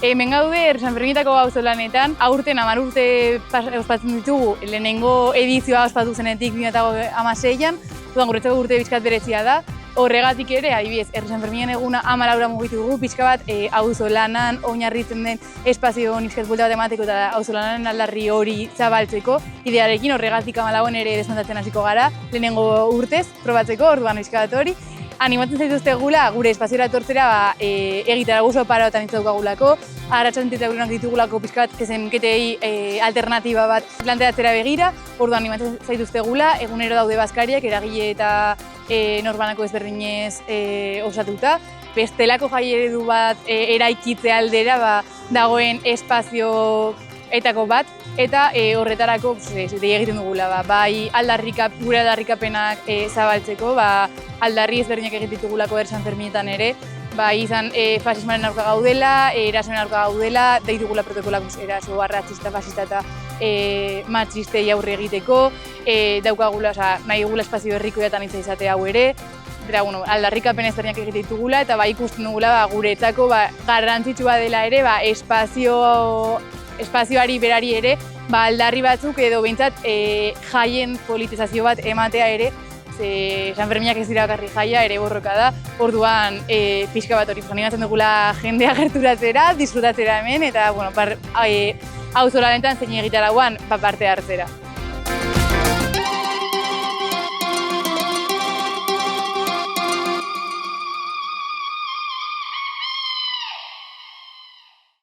Hemen gaude San Ferminetako auzolanetan, aurten 10 urte ospatzen ditugu, lehenengo edizioa ospatu zenetik 2016an, guretzako urte pixkat berezia da. Horregatik ere, adibidez, San Ferminen eguna 14 mugitu dugu, pixka bat auzolanan oinarritzen den espazio pixkat buelta bat emateko eta auzolanan aldarri hori zabaltzeko. Idearekin horregatik 14an ere desmontatzen hasiko gara, lehenengo urtez, probatzeko, orduan pixka bat hori. Animatzen zaituztegula gure espaziora etortzera egitara guzo paraotan itzaukagulako, arratsaldean eta egunean ditugulako pixka bat kezenketei alternatiba bat planteatzera begira, orduan animatzen zaituztegula, egunero daude bazkariak, eragile eta norbanako ezberdinez osatuta. Bestelako jai eredu bat eraikitze aldera dagoen espazioetako bat, eta horretarako dei egiten dugula, bai gure aldarrikapenak zabaltzeko, aldarri ezberdinak egiten ditugulako San Ferminetan ere, bai izan fasismoaren aurka gaudela, erasoen aurka gaudela, deitugula protokolak eraso arrazista, fasista eta matxistei aurre egiteko, daukagula, nahi dugula espazio herrikoetan hitza izate hau ere, aldarrikapen ezberdinak egiten ditugula eta ikusten dugula guretzako garrantzitsua dela ere espazioari berari ere, aldarri batzuk edo behintzat jaien politizazio bat ematea ere, San Ferminak ez dira bakarrik jaia, ere borroka da, orduan pixka bat hori animatzen dugula jendea gerturatzera, disfrutatzera hemen, eta auzolanetan zein egitarauan parte hartzera.